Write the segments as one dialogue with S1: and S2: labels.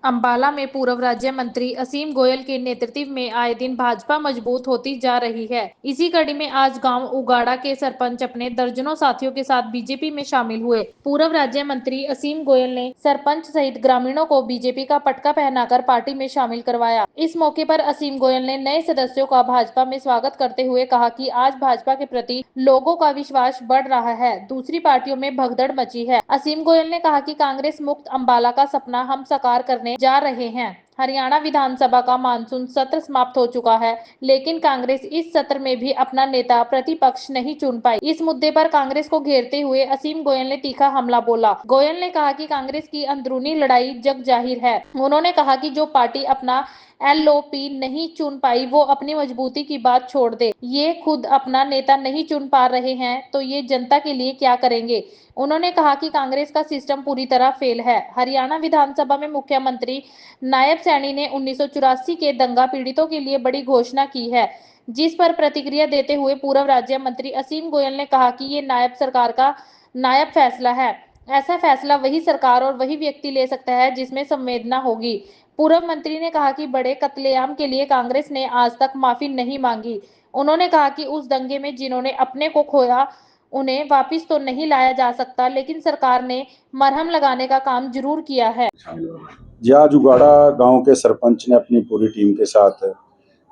S1: अंबाला में पूर्व राज्य मंत्री असीम गोयल के नेतृत्व में आए दिन भाजपा मजबूत होती जा रही है। इसी कड़ी में आज गांव उगाड़ा के सरपंच अपने दर्जनों साथियों के साथ बीजेपी में शामिल हुए। पूर्व राज्य मंत्री असीम गोयल ने सरपंच सहित ग्रामीणों को बीजेपी का पटका पहनाकर पार्टी में शामिल करवाया। इस मौके पर असीम गोयल ने नए सदस्यों का भाजपा में स्वागत करते हुए कहा कि आज भाजपा के प्रति लोगों का विश्वास बढ़ रहा है, दूसरी पार्टियों में भगदड़ मची है। असीम गोयल ने कहा कि कांग्रेस मुक्त अंबाला का सपना हम साकार करने जा रहे हैं। हरियाणा विधानसभा का मानसून सत्र समाप्त हो चुका है, लेकिन कांग्रेस इस सत्र में भी अपना नेता प्रतिपक्ष नहीं चुन पाई। इस मुद्दे पर कांग्रेस को घेरते हुए असीम गोयल ने तीखा हमला बोला। गोयल ने कहा कि कांग्रेस की अंदरूनी लड़ाई जग जाहिर है। उन्होंने कहा कि जो पार्टी अपना एलओपी नहीं चुन पाई वो अपनी मजबूती की बात छोड़ दे। ये खुद अपना नेता नहीं चुन पा रहे हैं तो ये जनता के लिए क्या करेंगे। उन्होंने कहा कि कांग्रेस का सिस्टम पूरी तरह फेल है। हरियाणा विधानसभा में मुख्यमंत्री नायब सैनी ने 1984 के दंगा पीड़ितों के लिए बड़ी घोषणा की है, जिस पर प्रतिक्रिया देते हुए पूर्व राज्य मंत्री असीम गोयल ने कहा कि ये नायब सरकार का नायब फैसला है। ऐसा फैसला वही सरकार और वही व्यक्ति ले सकता है जिसमें संवेदना होगी। पूर्व मंत्री ने कहा कि बड़े कत्लेआम के लिए कांग्रेस ने आज तक माफी नहीं मांगी। उन्होंने कहा कि उस दंगे में जिन्होंने अपने को खोया उन्हें वापस तो नहीं लाया जा सकता, लेकिन सरकार ने मरहम लगाने का काम जरूर किया है।
S2: जी, आज उगाड़ा गांव के सरपंच ने अपनी पूरी टीम के साथ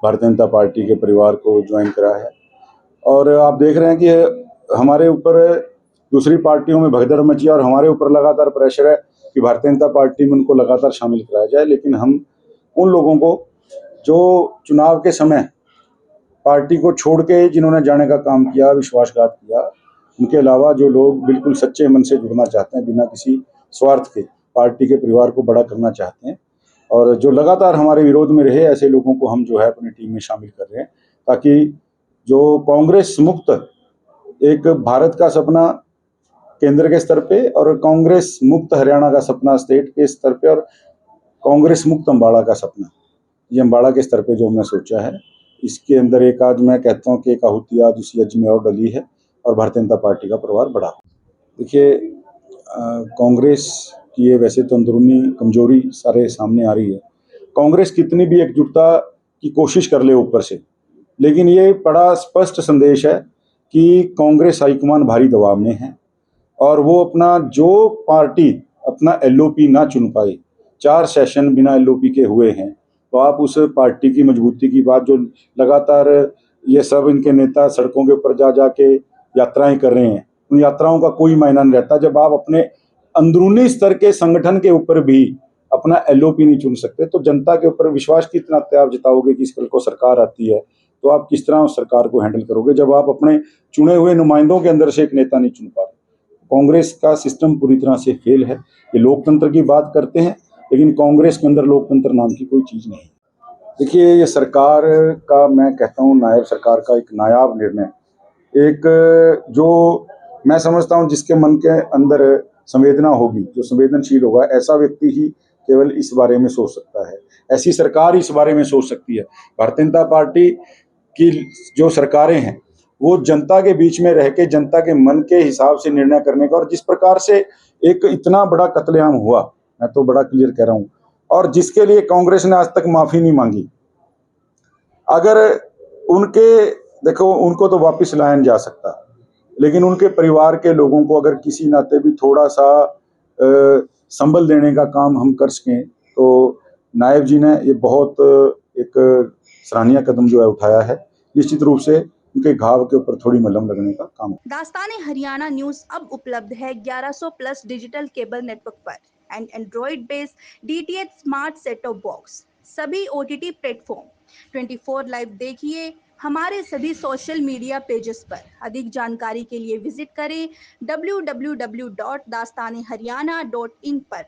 S2: भारतीय जनता पार्टी के परिवार को ज्वाइन करा है और आप देख रहे हैं कि हमारे ऊपर दूसरी पार्टियों में भगदड़ मची और हमारे ऊपर लगातार प्रेशर है कि भारतीय जनता पार्टी में उनको लगातार शामिल कराया जाए। लेकिन हम उन लोगों को जो चुनाव के समय पार्टी को छोड़ के जिन्होंने जाने का काम किया, विश्वासघात किया, उनके अलावा जो लोग बिल्कुल सच्चे मन से जुड़ना चाहते हैं, बिना किसी स्वार्थ के पार्टी के परिवार को बड़ा करना चाहते हैं और जो लगातार हमारे विरोध में रहे, ऐसे लोगों को हम जो है अपनी टीम में शामिल कर रहे हैं ताकि जो कांग्रेस मुक्त एक भारत का सपना केंद्र के स्तर पे और कांग्रेस मुक्त हरियाणा का सपना स्टेट के स्तर पे और कांग्रेस मुक्त अम्बाड़ा का सपना, ये अम्बाड़ा के स्तर पे जो हमने सोचा है, इसके अंदर एक आज मैं कहता हूँ कि एक आहुति आज उसी यज्ञ में और डली है और भारतीय जनता पार्टी का परिवार बढ़ा। देखिए, कांग्रेस की ये वैसे तो अंदरूनी कमजोरी सारे सामने आ रही है। कांग्रेस कितनी भी एकजुटता की कोशिश कर ले ऊपर से, लेकिन ये बड़ा स्पष्ट संदेश है कि कांग्रेस हाईकमान भारी दबाव में है और वो अपना जो पार्टी अपना एलओपी ना चुन पाई, 4 सेशन बिना एलओपी के हुए हैं, तो आप उस पार्टी की मजबूती की बात जो लगातार ये सब इनके नेता सड़कों के ऊपर जा जाके यात्राएं कर रहे हैं, उन यात्राओं का कोई मायना नहीं रहता जब आप अपने अंदरूनी स्तर के संगठन के ऊपर भी अपना एलओपी नहीं चुन सकते। तो जनता के ऊपर विश्वास कितना आप जताओगे कि इस कल को सरकार आती है तो आप किस तरह उस सरकार को हैंडल करोगे जब आप अपने चुने हुए नुमाइंदों के अंदर से एक नेता नहीं चुन पा रहे। कांग्रेस का सिस्टम पूरी तरह से फेल है। ये लोकतंत्र की बात करते हैं लेकिन कांग्रेस के अंदर लोकतंत्र नाम की कोई चीज नहीं। देखिए, ये सरकार का मैं कहता हूँ नायब सरकार का एक नायाब निर्णय, एक जो मैं समझता हूँ जिसके मन के अंदर संवेदना होगी, जो संवेदनशील होगा, ऐसा व्यक्ति ही केवल इस बारे में सोच सकता है, ऐसी सरकार इस बारे में सोच सकती है। भारतीय जनता पार्टी की जो सरकारें हैं वो जनता के बीच में रह के जनता के मन के हिसाब से निर्णय करने का, और जिस प्रकार से एक इतना बड़ा कत्लेआम हुआ, मैं तो बड़ा क्लियर कह रहा हूँ, और जिसके लिए कांग्रेस ने आज तक माफी नहीं मांगी। अगर उनके देखो, उनको तो वापस लाया नहीं जा सकता, लेकिन उनके परिवार के लोगों को अगर किसी नाते भी थोड़ा सा संबल देने का काम हम कर सकें तो नायब जी ने ये बहुत एक सराहनीय कदम जो है उठाया है। निश्चित रूप से उनके घाव के ऊपर थोड़ी मलहम लगने का काम।
S3: दास्ताने हरियाणा न्यूज अब उपलब्ध है 1100 प्लस डिजिटल केबल नेटवर्क पर and Android based DTH smart set top box, सभी ओटीटी प्लेटफॉर्म। 24 लाइव देखिए हमारे सभी सोशल मीडिया पेजेस पर। अधिक जानकारी के लिए विजिट करें www.dastaneharyana.in पर।